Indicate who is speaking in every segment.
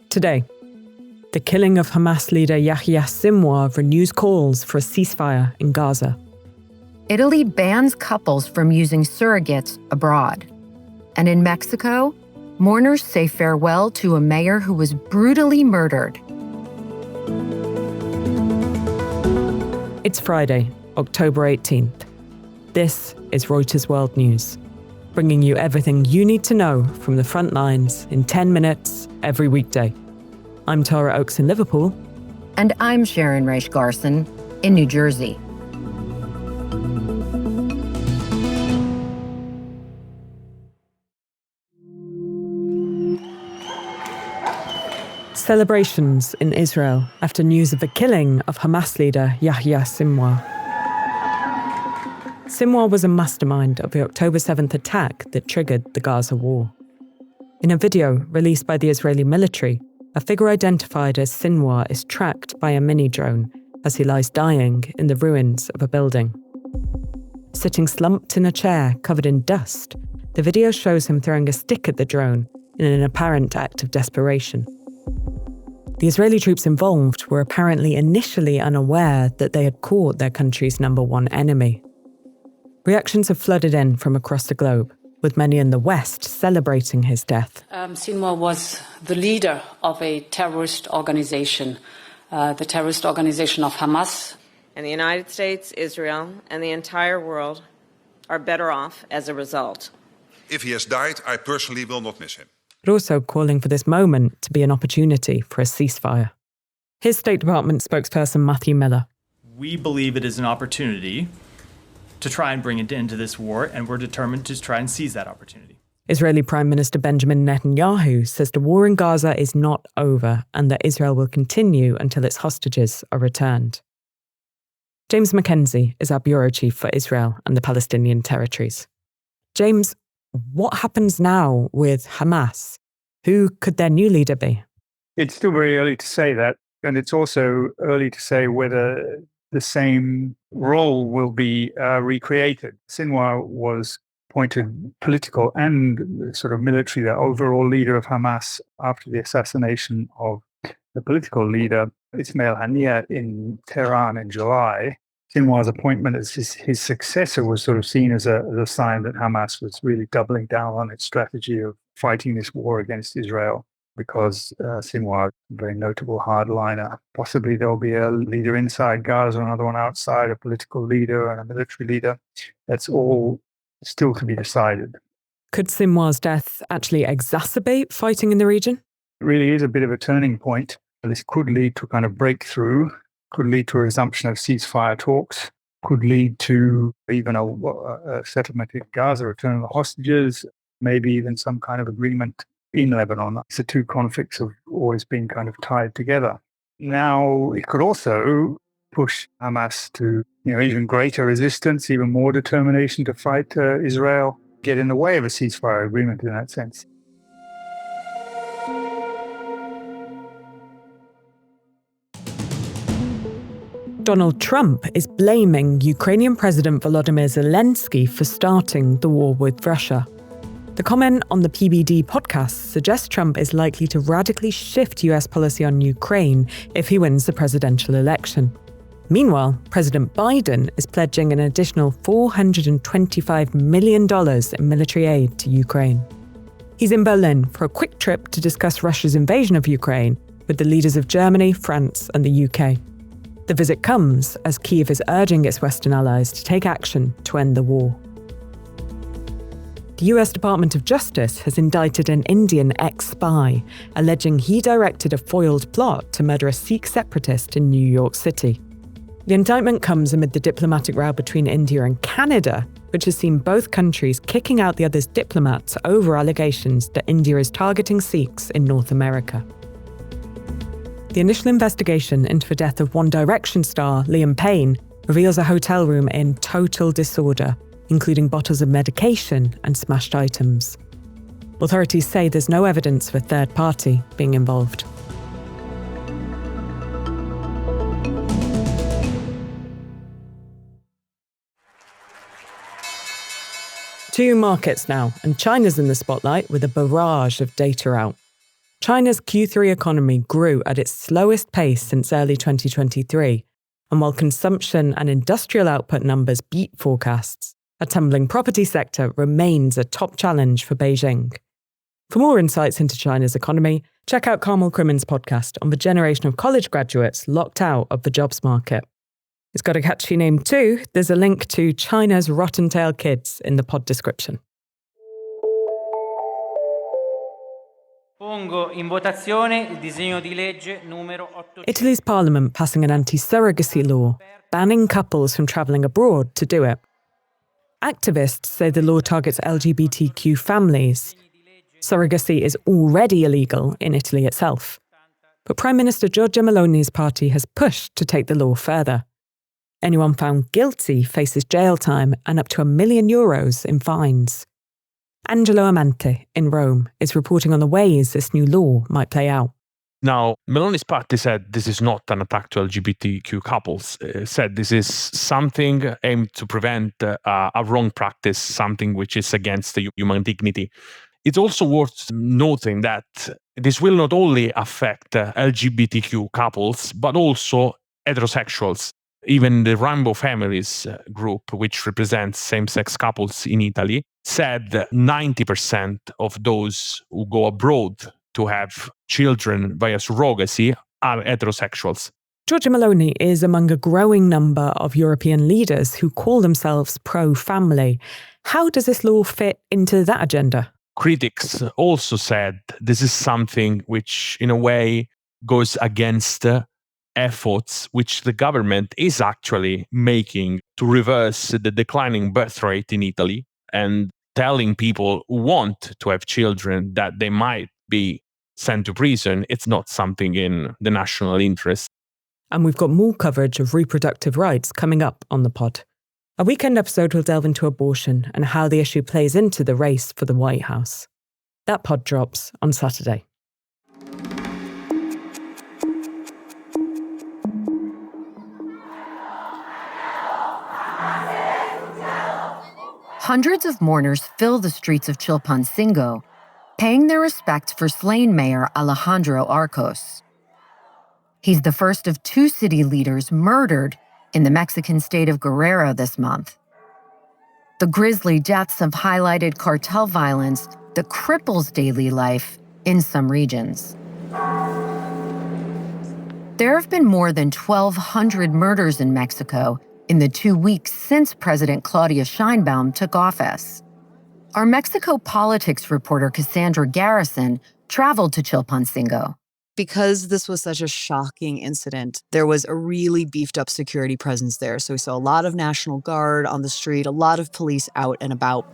Speaker 1: Today, the killing of Hamas leader Yahya Sinwar renews calls for a ceasefire in Gaza.
Speaker 2: Italy bans couples from using surrogates abroad. And in Mexico, mourners say farewell to a mayor who was brutally murdered.
Speaker 1: It's Friday, October 18th. This is Reuters World News, bringing you everything you need to know from the front lines in 10 minutes every weekday. I'm Tara Oakes in Liverpool.
Speaker 2: And I'm Sharon Reich-Garson in New Jersey.
Speaker 1: Celebrations in Israel after news of the killing of Hamas leader Yahya Sinwar. Sinwar was a mastermind of the October 7th attack that triggered the Gaza war. In a video released by the Israeli military, a figure identified as Sinwar is tracked by a mini-drone as he lies dying in the ruins of a building. Sitting slumped in a chair covered in dust, the video shows him throwing a stick at the drone in an apparent act of desperation. The Israeli troops involved were apparently initially unaware that they had caught their country's number one enemy. Reactions have flooded in from across the globe, with many in the West celebrating his death.
Speaker 3: Sinwar was the leader of a terrorist organization, the terrorist organization of Hamas.
Speaker 4: And the United States, Israel, and the entire world are better off as a result.
Speaker 5: If he has died, I personally will not miss him.
Speaker 1: But also calling for this moment to be an opportunity for a ceasefire. His State Department spokesperson Matthew Miller.
Speaker 6: We believe it is an opportunity to try and bring an end to this war, and we're determined to try and seize that opportunity.
Speaker 1: Israeli Prime Minister Benjamin Netanyahu says the war in Gaza is not over and that Israel will continue until its hostages are returned. James Mackenzie is our bureau chief for Israel and the Palestinian territories. James, what happens now with Hamas? Who could their new leader be?
Speaker 7: It's still very early to say that, and it's also early to say whether the same role will be recreated. Sinwar was appointed political and sort of military, the overall leader of Hamas after the assassination of the political leader, Ismail Haniyeh, in Tehran in July. Sinwar's appointment as his successor was sort of seen as a sign that Hamas was really doubling down on its strategy of fighting this war against Israel, because Sinwar, a very notable hardliner. Possibly there'll be a leader inside Gaza, another one outside, a political leader and a military leader. That's all still to be decided.
Speaker 1: Could Sinwar's death actually exacerbate fighting in the region?
Speaker 7: It really is a bit of a turning point. This could lead to a kind of breakthrough, could lead to a resumption of ceasefire talks, could lead to even a settlement in Gaza, return of the hostages, maybe even some kind of agreement in Lebanon. The two conflicts have always been kind of tied together. Now, it could also push Hamas to even greater resistance, even more determination to fight Israel, get in the way of a ceasefire agreement in that sense.
Speaker 1: Donald Trump is blaming Ukrainian President Volodymyr Zelensky for starting the war with Russia. The comment on the PBD podcast suggests Trump is likely to radically shift US policy on Ukraine if he wins the presidential election. Meanwhile, President Biden is pledging an additional $425 million in military aid to Ukraine. He's in Berlin for a quick trip to discuss Russia's invasion of Ukraine with the leaders of Germany, France, and the UK. The visit comes as Kyiv is urging its Western allies to take action to end the war. The US Department of Justice has indicted an Indian ex-spy, alleging he directed a foiled plot to murder a Sikh separatist in New York City. The indictment comes amid the diplomatic row between India and Canada, which has seen both countries kicking out the other's diplomats over allegations that India is targeting Sikhs in North America. The initial investigation into the death of One Direction star Liam Payne reveals a hotel room in total disorder, including bottles of medication and smashed items. Authorities say there's no evidence of a third party being involved. Two markets now, and China's in the spotlight with a barrage of data out. China's Q3 economy grew at its slowest pace since early 2023, and while consumption and industrial output numbers beat forecasts, a tumbling property sector remains a top challenge for Beijing. For more insights into China's economy, check out Carmel Crimin's podcast on the generation of college graduates locked out of the jobs market. It's got a catchy name too. There's a link to China's Rotten Tail Kids in the pod description. Italy's parliament passing an anti-surrogacy law, banning couples from travelling abroad to do it. Activists say the law targets LGBTQ families. Surrogacy is already illegal in Italy itself. But Prime Minister Giorgia Meloni's party has pushed to take the law further. Anyone found guilty faces jail time and up to €1 million in fines. Angelo Amante in Rome is reporting on the ways this new law might play out.
Speaker 8: Now, Meloni's party said this is not an attack to LGBTQ couples. Said this is something aimed to prevent a wrong practice, something which is against the human dignity. It's also worth noting that this will not only affect LGBTQ couples, but also heterosexuals. Even the Rainbow Families group, which represents same-sex couples in Italy, said 90% of those who go abroad to have children via surrogacy are heterosexuals.
Speaker 1: Giorgia Meloni is among a growing number of European leaders who call themselves pro-family. How does this law fit into that agenda?
Speaker 8: Critics also said this is something which, in a way, goes against efforts which the government is actually making to reverse the declining birth rate in Italy and telling people who want to have children that they might be sent to prison. It's not something in the national interest.
Speaker 1: And we've got more coverage of reproductive rights coming up on the pod. A weekend episode will delve into abortion and how the issue plays into the race for the White House. That pod drops on Saturday.
Speaker 2: Hundreds of mourners fill the streets of Chilpancingo, paying their respect for slain Mayor Alejandro Arcos. He's the first of 2 city leaders murdered in the Mexican state of Guerrero this month. The grisly deaths have highlighted cartel violence that cripples daily life in some regions. There have been more than 1,200 murders in Mexico in the 2 weeks since President Claudia Sheinbaum took office. Our Mexico politics reporter Cassandra Garrison traveled to Chilpancingo.
Speaker 9: Because this was such a shocking incident, there was a really beefed up security presence there. So we saw a lot of National Guard on the street, a lot of police out and about.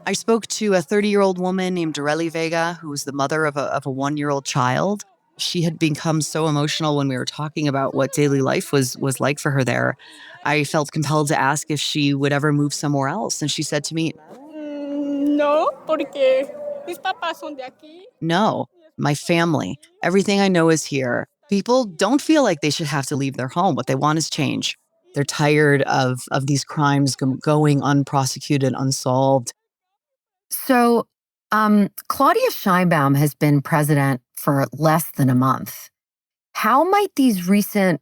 Speaker 9: I spoke to a 30-year-old woman named Dorelli Vega, who was the mother of a 1-year-old child. She had become so emotional when we were talking about what daily life was like for her there. I felt compelled to ask if she would ever move somewhere else. And she said to me,
Speaker 10: No, porque mis papás son de aquí.
Speaker 9: No, my family, everything I know is here. People don't feel like they should have to leave their home. What they want is change. They're tired of these crimes going unprosecuted, unsolved.
Speaker 2: So, Claudia Sheinbaum has been president for less than a month. How might these recent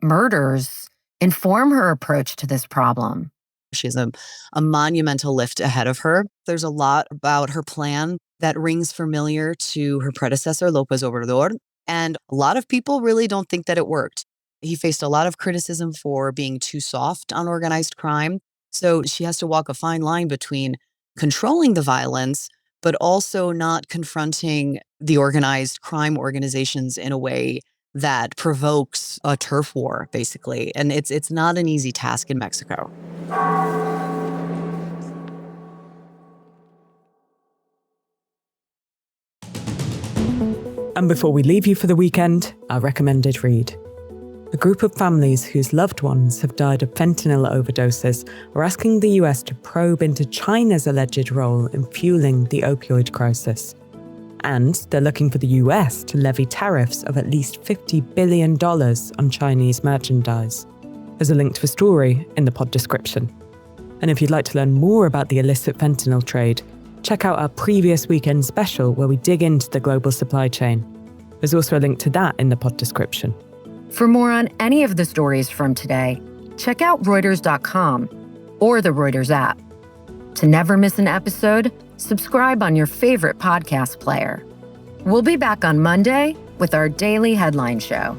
Speaker 2: murders inform her approach to this problem?
Speaker 9: She has a monumental lift ahead of her. There's a lot about her plan that rings familiar to her predecessor, López Obrador. And a lot of people really don't think that it worked. He faced a lot of criticism for being too soft on organized crime. So she has to walk a fine line between controlling the violence, but also not confronting the organized crime organizations in a way that provokes a turf war, basically. And it's not an easy task in Mexico.
Speaker 1: And before we leave you for the weekend, our recommended read. A group of families whose loved ones have died of fentanyl overdoses are asking the US to probe into China's alleged role in fueling the opioid crisis. And they're looking for the US to levy tariffs of at least $50 billion on Chinese merchandise. There's a link to a story in the pod description. And if you'd like to learn more about the illicit fentanyl trade, check out our previous weekend special where we dig into the global supply chain. There's also a link to that in the pod description.
Speaker 2: For more on any of the stories from today, check out Reuters.com or the Reuters app. To never miss an episode, subscribe on your favorite podcast player. We'll be back on Monday with our daily headline show.